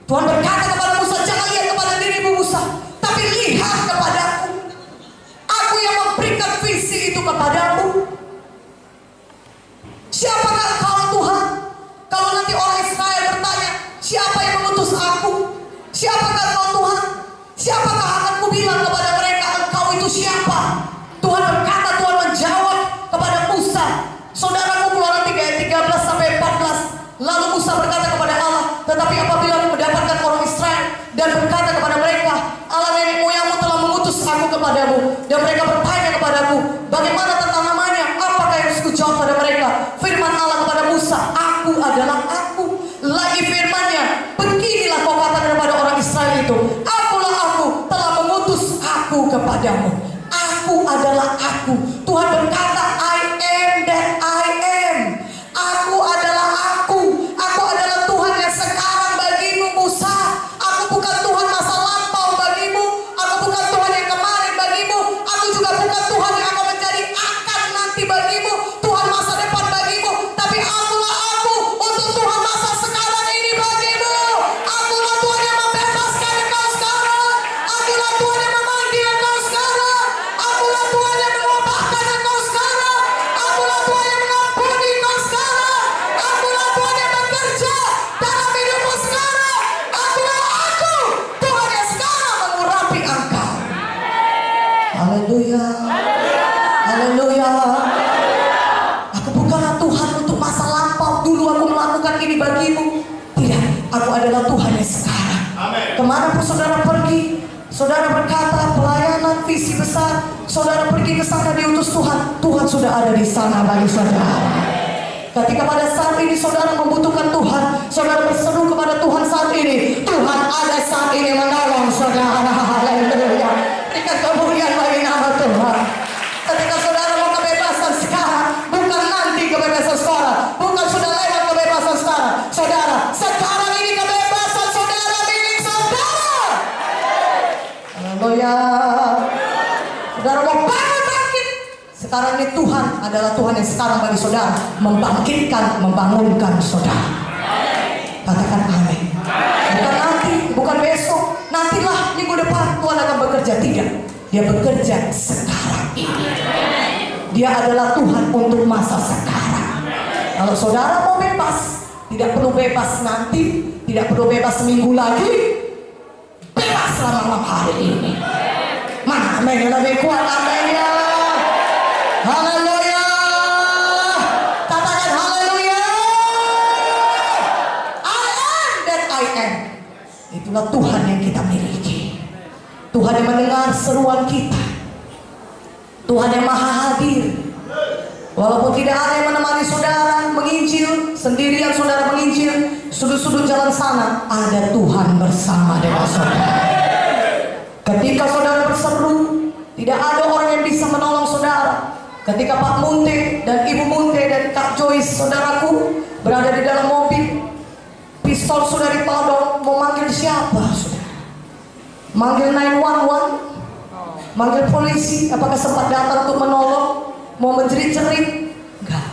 Tuhan berkata kepada Musa, jangan lihat kepada dirimu Musa, tapi lihat kepadaku. Aku yang memberikan visi itu kepadamu. Siapakah kau Tuhan? Kalau nanti orang Israel bertanya, siapa yang mengutus aku? Siapakah kau Tuhan? Siapakah akan kubilang kepada mereka, engkau itu siapa? Tuhan berkata, Tuhan menjawab kepada Musa. Saudaraku, Keluaran 3 ayat 13 sampai 14. Lalu Musa berkata kepada Allah, tetapi apabila aku mendapatkan orang Israel dan berkata kepada mereka, Allah nenek moyangmu telah mengutus aku kepadamu, dan mereka bertanya kepadaku, bagaimana tentang namanya? Apakah yang harus kujawab pada mereka? Firman Allah kepada Musa, aku adalah aku. Lagi firman-Nya, beginilah kau katakan kepada orang Israel itu, akulah aku, telah mengutus aku kepadamu. Aku adalah aku. Tuhan berkata, I am that I am. Aku adalah aku. Aku adalah Tuhan yang sekarang bagimu Musa. Aku bukan Tuhan masa lampau bagimu. Aku bukan Tuhan yang kemarin bagimu. Aku juga bukan Tuhan yang akan menjadi akan nanti bagimu. Tuhan masa depan bagimu. Tapi akulah aku untuk Tuhan masa sekarang ini bagimu. Akulah Tuhan yang membebaskan engkau sekarang. Akulah Tuhan yang memanggil engkau sekarang. Akulah Tuhan yang mengubahkan engkau sekarang. Akulah Tuhan yang mengampuni engkau sekarang. Akulah Tuhan yang bekerja dalam hidupmu sekarang. Akulah aku, Tuhan yang sekarang mengurapi engkau. Haleluya. Haleluya. Aku bukanlah Tuhan untuk masa lampau, dulu aku melakukan ini bagimu. Tidak, aku adalah Tuhan yang sekarang. Kemanapun saudara pergi, saudara berkata pelayanan visi besar, saudara pergi ke sana diutus Tuhan, Tuhan sudah ada di sana bagi saudara. Ketika pada saat ini saudara membutuhkan Tuhan, saudara berseru kepada Tuhan saat ini, Tuhan ada saat ini menolong saudara. Haleluya. Berikan kemuliaan bagi nama Tuhan. Ketika saudara mau kebebasan sekarang, bukan nanti kebebasan sekarang, bukan sudah lewat kebebasan sekarang. Saudara, sekarang ini kebebasan saudara milik saudara. Haleluya. Saudara mau bangkit. Sekarang ini Tuhan adalah Tuhan yang sekarang bagi saudara membangkitkan, membangunkan saudara. Katakan amin. Bukan nanti, bukan besok, nantilah minggu depan Tuhan akan bekerja. Tidak, Dia bekerja sekarang ini. Dia adalah Tuhan untuk masa sekarang. Kalau saudara mau bebas, tidak perlu bebas nanti, tidak perlu bebas seminggu lagi, bebaslah malam hari ini. Mana amin yang lebih kuat aminnya? Haleluya. Katakan haleluya. I am that I am. Itulah Tuhan yang kita miliki. Tuhan yang mendengar seruan kita. Tuhan yang maha hadir. Walaupun tidak ada yang menemani saudara menginjil, sendirian saudara menginjil, sudut-sudut jalan sana, ada Tuhan bersama dengan saudara. Ketika saudara berseru, tidak ada orang yang bisa menolong saudara. Ketika Pak Munte dan Ibu Munte dan Kak Joyce saudaraku berada di dalam mobil, pistol sudah ditodong, mau manggil siapa saudara? Manggil 911, manggil polisi, apakah sempat datang untuk menolong? Mau menjerit-jerit? Enggak.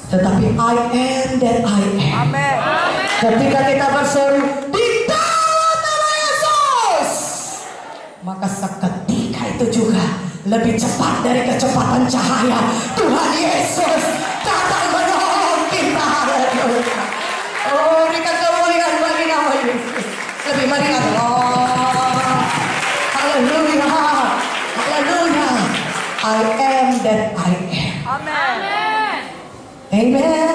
Tetapi I am that I am. Amin. Ketika kita berseru di dalam nama Yesus, maka seketika itu juga lebih cepat dari kecepatan cahaya Tuhan Yesus datang menolong kita. Haleluya. Oh, berikan kemuliaan bagi nama Yesus. Lebih meriah. Haleluya. Haleluya. I am that I am. Amin. Amen.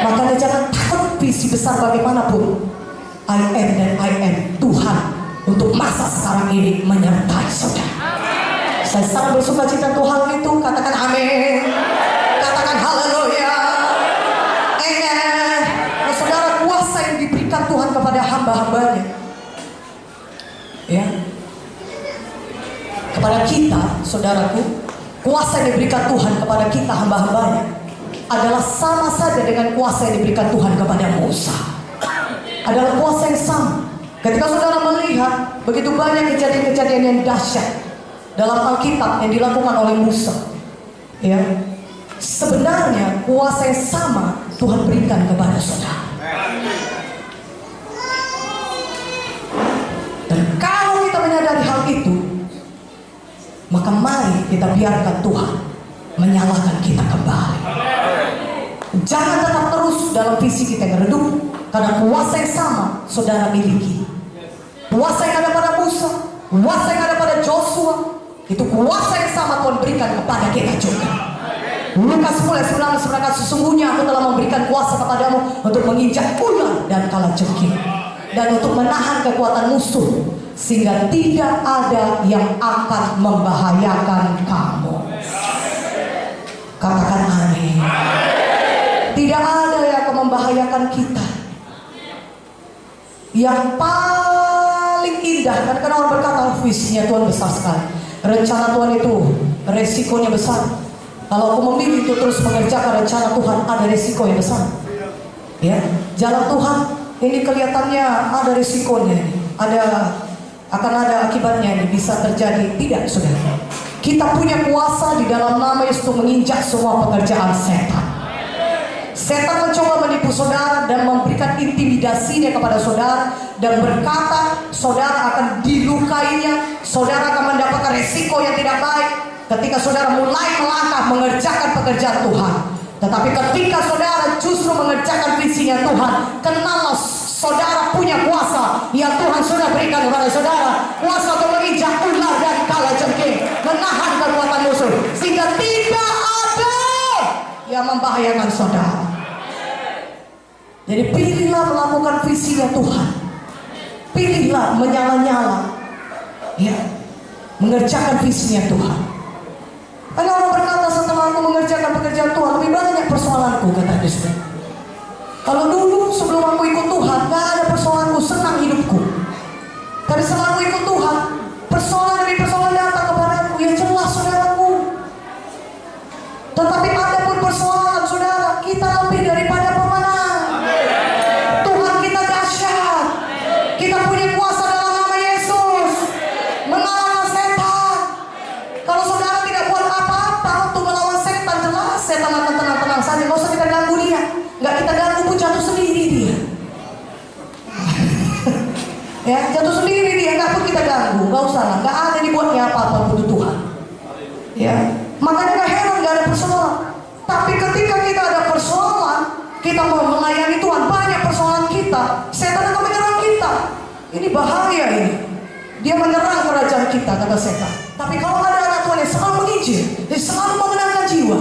Makanya jangan takut visi besar bagaimanapun. I am that I am. Tuhan untuk masa sekarang ini menyertai saudara. Saya sangat bersuka cita Tuhan itu. Katakan amin. Katakan haleluya. Amen. Nah, saudara, kuasa yang diberikan Tuhan kepada hamba-hambanya, ya, kepada kita, saudaraku, kuasa yang diberikan Tuhan kepada kita hamba-hambanya adalah sama saja dengan kuasa yang diberikan Tuhan kepada Musa. Adalah kuasa yang sama. Ketika saudara melihat begitu banyak kejadian-kejadian yang dahsyat dalam Alkitab yang dilakukan oleh Musa, ya, sebenarnya kuasa yang sama Tuhan berikan kepada saudara. dari hal itu, maka mari kita biarkan Tuhan menyalakan kita kembali. Jangan tetap terus dalam visi kita yang redup, karena kuasa yang sama saudara miliki. Kuasa yang ada pada Musa, kuasa yang ada pada Joshua, itu kuasa yang sama Tuhan berikan kepada kita juga. Lukas 10:19 berkata, sesungguhnya aku telah memberikan kuasa kepadamu untuk menginjak ular dan kalajengking, dan untuk menahan kekuatan musuh, sehingga tidak ada yang akan membahayakan kamu. Katakan amin. Tidak ada yang akan membahayakan kita. Yang paling indah, karena orang berkata visinya Tuhan besar sekali, rencana Tuhan itu resikonya besar. Kalau aku memilih untuk terus mengerjakan rencana Tuhan, ada resiko yang besar. Ya, jalan Tuhan ini kelihatannya ada resikonya, akan ada akibatnya, ini bisa terjadi. Tidak, saudara. Kita punya kuasa di dalam nama Yesus untuk menginjak semua pekerjaan setan. Setan mencoba menipu saudara dan memberikan intimidasinya kepada saudara, dan berkata saudara akan dilukainya, saudara akan mendapatkan resiko yang tidak baik ketika saudara mulai melangkah mengerjakan pekerjaan Tuhan. Tetapi ketika saudara justru mengerjakan visinya Tuhan, kenallah saudara punya kuasa yang Tuhan sudah berikan kepada saudara. Kuasa untuk menginjak ular dan kalajengking, menahan kekuatan musuh, sehingga tidak ada yang membahayakan saudara. Jadi pilihlah melakukan visinya Tuhan. Pilihlah menyala-nyala, ya, mengerjakan visinya Tuhan. Ada orang berkata, setelah aku mengerjakan pekerjaan Tuhan, lebih banyak persoalanku, kata Yesus. Kalau dulu sebelum aku ikut Tuhan, gak ada persoalanku, senang hidupku. Tapi setelah aku ikut Tuhan, persoalan demi persoalan datang kepadaku. Ya jelas saudaraku. Tetapi ada pun persoalan saudara, kita lebih daripada pemenang. Tuhan kita dahsyat. Kita punya kuasa dalam nama Yesus mengalahkan setan. Kalau saudara tidak buat apa-apa untuk melawan setan, jelas setan akan tenang-tenang saja. Gak usah kita ganggu dia. Gak kita ganggu pun jatuh sendiri dia. Ya, jatuh sendiri dia, gak pun kita ganggu. Gak usah lah, gak ada dibuatnya apa-apa untuk Tuhan. Ya, makanya gak heran gak ada persoalan. Tapi ketika kita ada persoalan, kita mau melayani Tuhan, banyak persoalan kita, setan akan menyerang kita. Ini bahaya ini. Dia menyerang kerajaan kita, kata setan. Tapi kalau ada anak Tuhan yang selalu menginjil, yang selalu memenangkan jiwa,